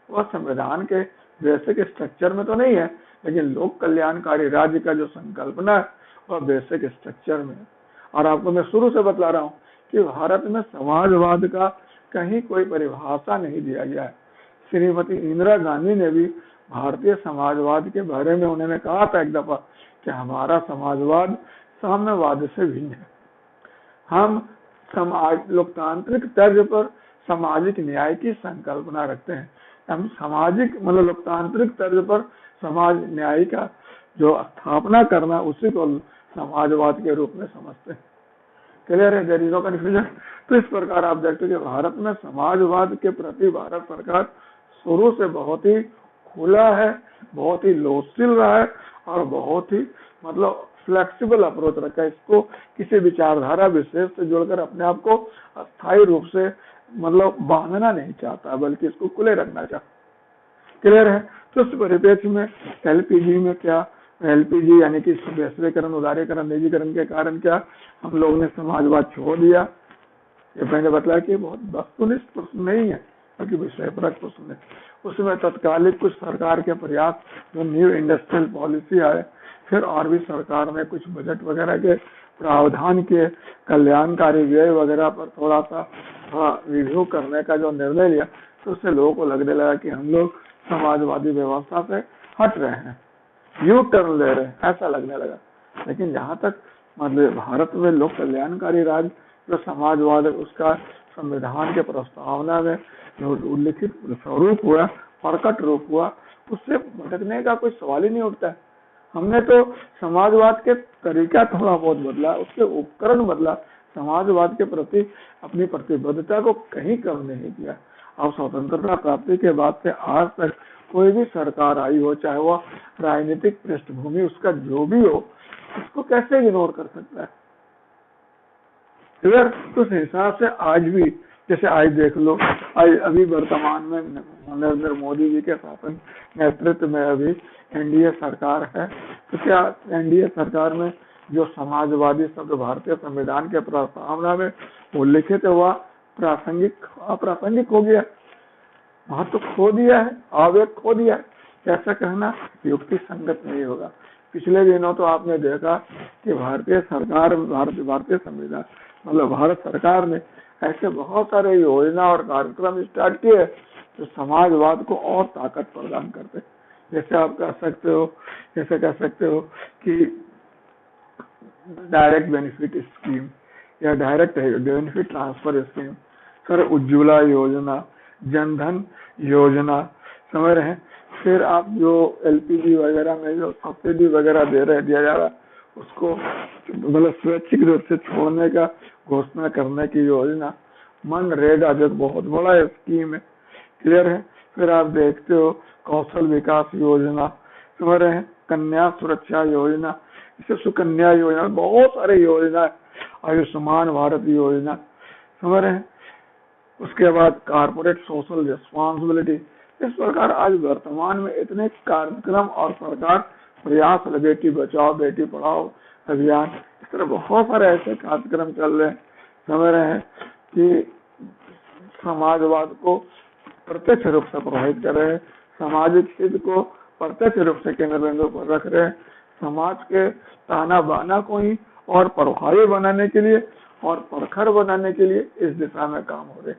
वह संविधान के बेसिक स्ट्रक्चर में तो नहीं है, लेकिन लोक कल्याणकारी राज्य का जो संकल्पना है वह बेसिक स्ट्रक्चर में है। और आपको मैं शुरू से बतला रहा हूँ कि भारत में समाजवाद का कहीं कोई परिभाषा नहीं दिया गया है। श्रीमती इंदिरा गांधी ने भी भारतीय समाजवाद के बारे में उन्होंने कहा था एक दफा कि हमारा समाजवाद साम्यवाद से भिन्न है। हम समाज लोकतांत्रिक तर्ज पर सामाजिक न्याय की संकल्पना रखते हैं, हम सामाजिक मतलब लोकतांत्रिक तर्ज पर समाज न्याय का जो स्थापना करना, उसी को समाजवाद के रूप में समझते हैं। क्लियर है? There is no confusion. तो इस प्रकार आप देखते हैं कि भारत में समाजवाद के प्रति भारत सरकार शुरू से बहुत ही खुला है, बहुत ही लोचशील रहा है और बहुत ही मतलब फ्लेक्सिबल अप्रोच रखा है। इसको किसी विचारधारा विशेष से जोड़कर अपने आप को अस्थायी रूप से मतलब बांधना नहीं चाहता, बल्कि इसको खुले रखना चाहता। क्लियर है? तो इस परिप्रेक्ष्य में एलपीजी में क्या, एलपीजी यानी कि वैश्वीकरण, उदारीकरण, निजीकरण के कारण क्या हम लोगों ने समाजवाद छोड़ दिया? ये मैंने बताया कि बहुत वस्तुनिष्ठ प्रश्न नहीं है, बल्कि विषयपरक प्रश्न है। उसमें तत्कालिक कुछ सरकार के प्रयास, जो न्यू इंडस्ट्रियल पॉलिसी आए, फिर और भी सरकार ने कुछ बजट वगैरह के प्रावधान के कल्याणकारी व्यय वगैरह पर थोड़ा सा रिव्यू करने का जो निर्णय लिया, तो उससे लोगों को लगने लगा कि हम लोग समाजवादी व्यवस्था से हट रहे हैं, यू टर्न ले रहे हैं, ऐसा लगने लगा। लेकिन जहां तक मतलब भारत में लोक कल्याणकारी राज्य जो समाजवाद है, उसका संविधान के प्रस्तावना में जो उल्लिखित स्वरूप हुआ, प्रकट रूप हुआ, उससे भटकने का कोई सवाल ही नहीं उठता है। हमने तो समाजवाद के तरीका थोड़ा बहुत बदला, उसके उपकरण बदला, समाजवाद के प्रति अपनी प्रतिबद्धता को कहीं कम नहीं किया। अब स्वतंत्रता प्राप्ति के बाद से आज तक कोई भी सरकार आई हो, चाहे वो राजनीतिक पृष्ठभूमि उसका जो भी हो, उसको कैसे इग्नोर कर सकता है? अगर तो उस हिसाब से आज भी, जैसे आज देख लो, आज अभी वर्तमान में नरेंद्र मोदी जी के शासन नेतृत्व में अभी एनडीए सरकार है, तो क्या एनडीए सरकार में जो समाजवादी शब्द भारतीय संविधान के प्रस्तावना में उल्लिखित है, वह प्रासंगिक अप्रासंगिक हो गया, महत्व खो दिया है, आवेग खो दिया है? ऐसा कहना युक्ति संगत नहीं होगा। पिछले दिनों तो आपने देखा कि भारतीय सरकार, भारतीय संविधान मतलब भारत सरकार ने ऐसे बहुत सारे योजना और कार्यक्रम स्टार्ट किए जो समाजवाद को और ताकत प्रदान करते। जैसे आप कह सकते हो कि डायरेक्ट बेनिफिट स्कीम या direct benefit transfer scheme, sir Ujjwala योजना, जनधन योजना, समझ रहे हैं? फिर आप जो एलपीजी वगैरह में जो सब्सिडी वगैरह दिया जा रहा है, उसको मतलब स्वैच्छिक रूप से छोड़ने का घोषणा करने की योजना, मनरेगा जो बहुत बड़ा स्कीम है। क्लियर है? फिर आप देखते हो कौशल विकास योजना, समझ रहे हैं? कन्या सुरक्षा योजना, इसे सुकन्या योजना, बहुत सारे योजना, आयुष्मान भारत योजना, समझ रहे हैं? उसके बाद कारपोरेट सोशल रिस्पॉन्सिबिलिटी। इस प्रकार आज वर्तमान में इतने कार्यक्रम और सरकार प्रयास, बेटी बचाओ बेटी पढ़ाओ अभियान, इस तरह बहुत सारे ऐसे कार्यक्रम चल रहे हैं, समझ रहे हैं, कि समाजवाद को प्रत्यक्ष रूप से प्रभावित कर रहे हैं, सामाजिक हित को प्रत्यक्ष रूप से केंद्र बिंदु पर रख रहे हैं, समाज के ताना बाना को ही और प्रभावी बनाने के लिए और प्रखर बनाने के लिए इस दिशा में काम हो रहे।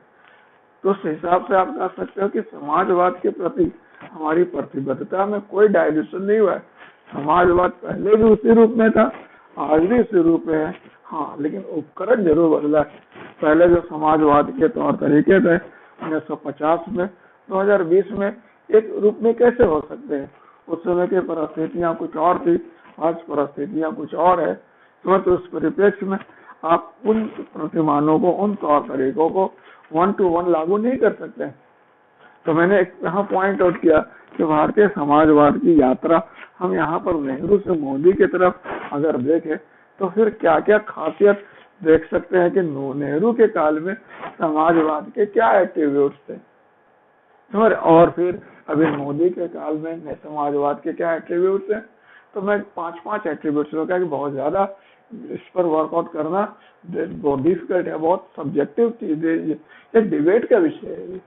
तो उस हिसाब से आप कह सकते हो कि समाजवाद के प्रति हमारी प्रतिबद्धता में कोई डायल्यूशन नहीं हुआ है। समाजवाद पहले भी उसी रूप में था, आज भी उसी रूप में है, हाँ, लेकिन उपकरण जरूर बदला है। पहले जो समाजवाद के तौर तरीके थे 1950 में, 2020 में एक रूप में कैसे हो सकते हैं? उस समय की परिस्थितियां कुछ और थी, आज परिस्थितियां कुछ और है। तो उस परिप्रेक्ष्य में आप उन प्रतिमानों को, उन तौर तरीकों को 1 to 1 लागू नहीं कर सकते। तो मैंने यहाँ पॉइंट आउट किया कि भारतीय समाजवाद की यात्रा हम यहाँ पर नेहरू से मोदी की तरफ अगर देखें तो फिर क्या क्या खासियत देख सकते हैं कि नेहरू के काल में समाजवाद के क्या एट्रीब्यूट्स थे, और फिर अभी मोदी के काल में समाजवाद के क्या एट्रीब्यूट्स हैं। तो मैं 5 एट्रीब्यूट्स कि बहुत ज्यादा इस पर वर्कआउट करना बहुत डिफिकल्ट है, बहुत सब्जेक्टिव चीज है, ये डिबेट का विषय है।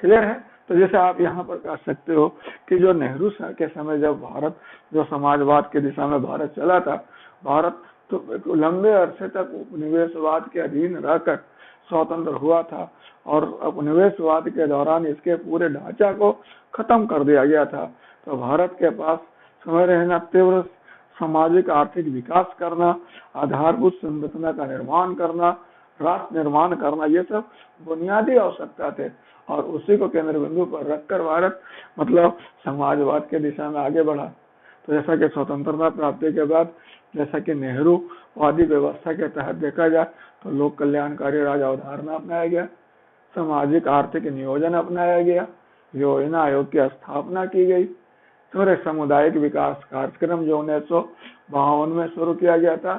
क्लियर है? तो जैसे आप यहाँ पर कह सकते हो कि जो नेहरू के समय जब भारत जो समाजवाद के दिशा में भारत चला था, भारत तो लंबे अरसे तक उपनिवेशवाद के अधीन रहकर स्वतंत्र हुआ था और उपनिवेशवाद के दौरान इसके पूरे ढांचा को खत्म कर दिया गया था। तो भारत के पास समय रहना तीव्र सामाजिक आर्थिक विकास करना, आधारभूत संरचना का निर्माण करना, राष्ट्र निर्माण करना, ये सब बुनियादी आवश्यकता थे। और उसी को केंद्र बिंदु पर रखकर भारत मतलब समाजवाद के दिशा में आगे बढ़ा। तो जैसा कि स्वतंत्रता प्राप्ति के बाद जैसा कि नेहरूवादी व्यवस्था के तहत देखा जाए तो लोक कल्याणकारी राज अवधारणा अपनाया गया, सामाजिक आर्थिक नियोजन अपनाया गया, योजना आयोग की स्थापना की गई, फिर सामुदायिक विकास कार्यक्रम जो 1952 में शुरू किया गया था,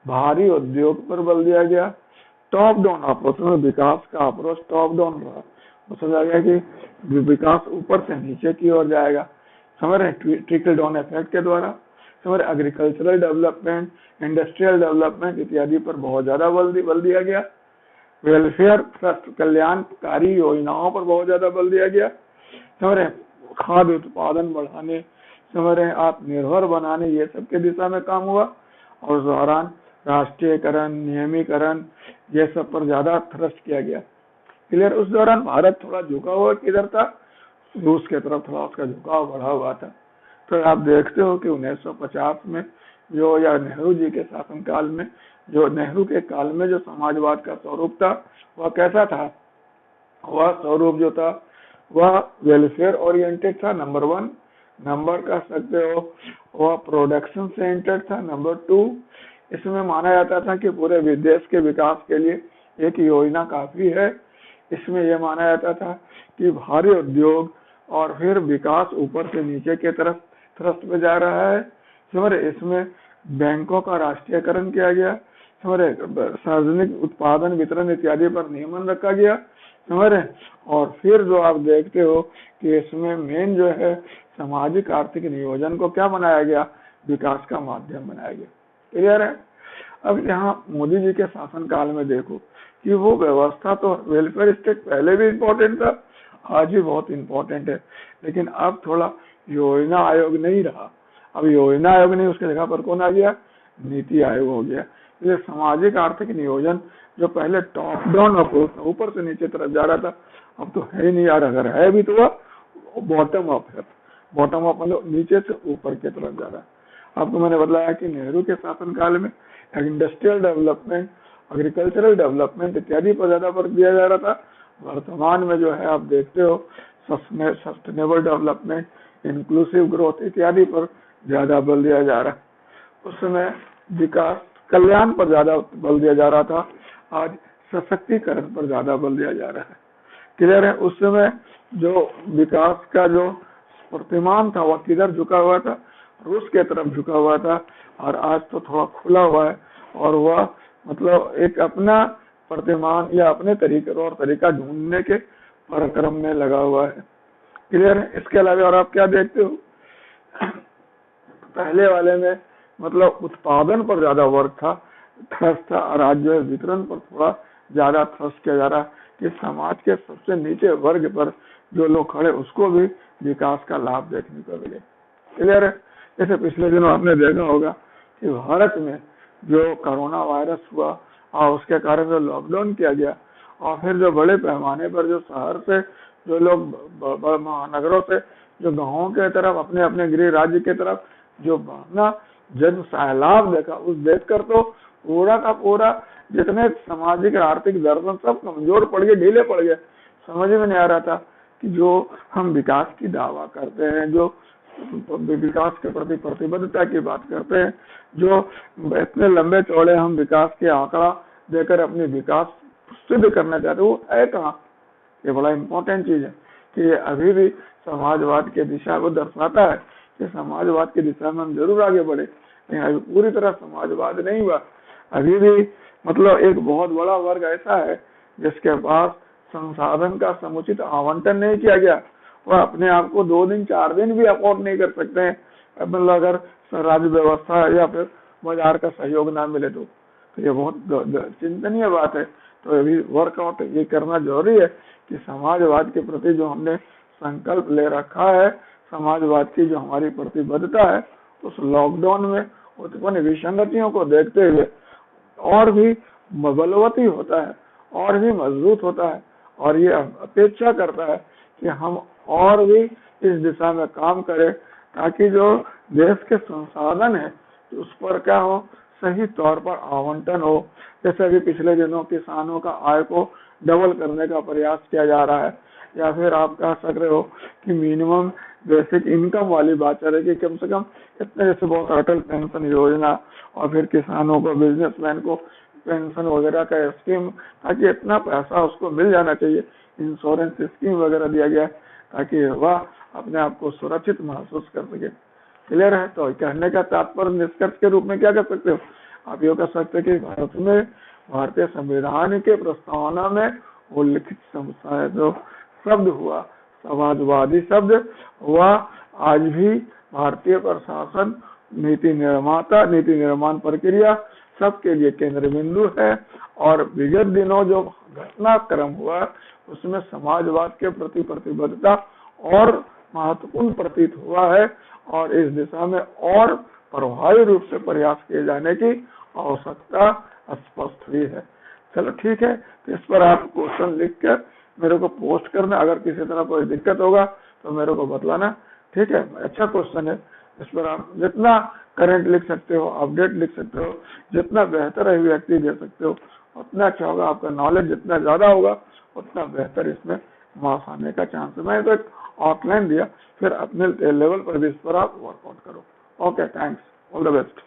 भारी उद्योग पर बल दिया गया, टॉप डाउन अप्रोच में विकास का अप्रोच टॉप डाउन रहा, समझा गया कि विकास ऊपर से नीचे की ओर जाएगा, समझ रहे, ट्रिकल डाउन इफेक्ट के द्वारा, समझ रहे, एग्रीकल्चरल डेवलपमेंट, इंडस्ट्रियल डेवलपमेंट इत्यादि पर बहुत ज्यादा बल दिया गया, वेलफेयर ट्रस्ट कल्याणकारी योजनाओं पर बहुत ज्यादा बल दिया गया, समझ रहे, खाद्य उत्पादन बढ़ाने, समझ रहे, आत्मनिर्भर बनाने, ये सब के दिशा में काम हुआ। और उस दौरान राष्ट्रीयकरण, नियमीकरण, ये सब पर ज्यादा थ्रस्ट किया गया। क्लियर। उस दौरान भारत थोड़ा झुका हुआ किधर था, रूस के तरफ थोड़ा उसका झुकाव बढ़ा हुआ था। तो आप देखते हो कि 1950 में जो, या नेहरू जी के शासनकाल में, जो नेहरू के काल में जो समाजवाद का स्वरूप था वह कैसा था, वह स्वरूप जो था वह वेलफेयर ओरिएंटेड था, नंबर 1। नंबर कह सकते हो वह प्रोडक्शन सेंटर्ड था, नंबर 2। इसमें माना जाता था कि पूरे देश के विकास के लिए एक योजना काफी है। इसमें यह माना जाता था कि भारी उद्योग और फिर विकास ऊपर से नीचे के तरफ थ्रस्ट पे जा रहा है। समझ, इसमें बैंकों का राष्ट्रीयकरण किया गया, समझ, सार्वजनिक उत्पादन वितरण इत्यादि पर नियमन रखा गया, समझ रहे। और फिर जो आप देखते हो कि इसमें मेन जो है सामाजिक आर्थिक नियोजन को क्या बनाया गया, विकास का माध्यम बनाया गया। क्लियर है। अब यहाँ मोदी जी के शासन काल में देखो कि वो व्यवस्था तो वेलफेयर स्टेट पहले भी इम्पोर्टेंट था, आज भी बहुत इम्पोर्टेंट है, लेकिन अब थोड़ा योजना आयोग नहीं रहा। अब योजना आयोग नहीं, उसके जगह पर कौन आ गया, नीति आयोग हो गया। इसलिए सामाजिक आर्थिक नियोजन जो पहले टॉप डाउन अप्रोच ऊपर से नीचे तरफ जा रहा था, अब तो है ही नहीं यार। अगर है भी तो वह बॉटम अप है, बॉटम अप मतलब नीचे से ऊपर की तरफ जा रहा है। आपको मैंने बताया कि नेहरू के शासनकाल में इंडस्ट्रियल डेवलपमेंट, एग्रीकल्चरल डेवलपमेंट इत्यादि पर ज्यादा वर्क दिया जा रहा था। वर्तमान में जो है आप देखते हो सस्टेनेबल डेवलपमेंट, इंक्लूसिव ग्रोथ इत्यादि पर ज्यादा बल दिया जा रहा है। उस समय विकास कल्याण पर ज्यादा बल दिया जा रहा था, आज सशक्तिकरण पर ज्यादा बल दिया जा रहा है। क्लियर है। उस समय जो विकास का जो प्रतिमान था वह किधर झुका हुआ था, रूस के तरफ झुका हुआ था, और आज तो थोड़ा खुला हुआ है और वह मतलब एक अपना प्रतिमान या अपने तरीके और तरीका ढूंढने के परिक्रम में लगा हुआ है। क्लियर है। इसके अलावा और आप क्या देखते हो, पहले वाले में मतलब उत्पादन पर ज्यादा वर्क था, थ्रस्ट था, और आज जो है वितरण पर थोड़ा ज्यादा थ्रस्ट किया जा रहा है कि समाज के सबसे नीचे वर्ग पर जो लोग खड़े उसको भी विकास का लाभ देखने को मिले। क्लियर है। जैसे पिछले दिनों आपने देखा होगा कि भारत में जो कोरोना वायरस हुआ और उसके कारण जो लॉकडाउन किया गया, और फिर जो बड़े पैमाने पर जो शहर से जो लोग महानगरों से जो गांवों के तरफ अपने अपने गृह राज्य के तरफ जो अपना जन सैलाब देखा, उस देखकर तो पूरा का पूरा जितने सामाजिक आर्थिक दर्शन सब कमजोर पड़ गए, ढीले पड़ गए। समझ में नहीं आ रहा था कि जो हम विकास की दावा करते हैं, जो विकास के प्रति प्रतिबद्धता की बात करते हैं, जो इतने लंबे चौड़े हम विकास के आंकड़ा देकर अपनी विकास सिद्ध करना चाहते हैं, वो है कहाँ। ये बड़ा इंपॉर्टेंट चीज है कि ये अभी भी समाजवाद की दिशा को दर्शाता है कि समाजवाद की दिशा में हम जरूर आगे बढ़े, लेकिन अभी पूरी तरह समाजवाद नहीं हुआ। अभी भी मतलब एक बहुत बड़ा वर्ग ऐसा है जिसके पास संसाधन का समुचित आवंटन नहीं किया गया, वह अपने आप को 2 दिन 4 दिन भी अफोर्ड नहीं कर सकते हैं, मतलब अगर राज्य व्यवस्था या फिर बाजार का सहयोग ना मिले तो ये बहुत चिंतनीय बात है। तो अभी वर्कआउट ये करना जरूरी है कि समाजवाद के प्रति जो हमने संकल्प ले रखा है, समाजवाद की जो हमारी प्रतिबद्धता है, उस लॉकडाउन में उत्पन्न विसंगतियों को देखते हुए और भी बलवती होता है और भी मजबूत होता है, और ये अपेक्षा करता है कि हम और भी इस दिशा में काम करें ताकि जो देश के संसाधन है उस पर क्या हो, सही तौर पर आवंटन हो। जैसे अभी पिछले दिनों किसानों का आय को डबल करने का प्रयास किया जा रहा है, या फिर आप कह सक रहे हो कि मिनिमम बेसिक इनकम वाली बात चल रही है कि कम से कम इतने, जैसे बहुत अटल पेंशन योजना और फिर किसानों को, बिजनेसमैन को पेंशन वगैरह का स्कीम, ताकि इतना पैसा उसको मिल जाना चाहिए, इंश्योरेंस स्कीम वगैरह दिया गया है ताकि वह अपने आप को सुरक्षित महसूस कर सके। क्लियर है? तो कहने का तात्पर्य निष्कर्ष के रूप में क्या कर सकते हो आप? ये कह सकते हो कि भारत में भारतीय संविधान के प्रस्तावना में उल्लिखित जो शब्द हुआ, समाजवादी शब्द हुआ, आज भी भारतीय प्रशासन, नीति निर्माता, नीति निर्माण प्रक्रिया सबके लिए केंद्र बिंदु है। और विगत दिनों जो घटनाक्रम हुआ उसमें समाजवाद के प्रति प्रतिबद्धता और महत्वपूर्ण प्रतीत हुआ है, और इस दिशा में और प्रभावी रूप से प्रयास किए जाने की आवश्यकता स्पष्ट हुई है। चलो ठीक है, तो इस पर आप क्वेश्चन लिख कर मेरे को पोस्ट करना। अगर किसी तरह कोई दिक्कत होगा तो मेरे को बतलाना, ठीक है? अच्छा क्वेश्चन है, इस पर आप जितना करंट लिख सकते हो, अपडेट लिख सकते हो, जितना बेहतर अभिव्यक्ति दे सकते हो उतना अच्छा होगा। आपका नॉलेज जितना ज्यादा होगा उतना बेहतर इसमें मार्क्स आने का चांस है। मैंने तो एक आउटलाइन दिया, फिर अपने लेवल पर भी इस पर आप वर्कआउट करो। Okay, thanks, all the best.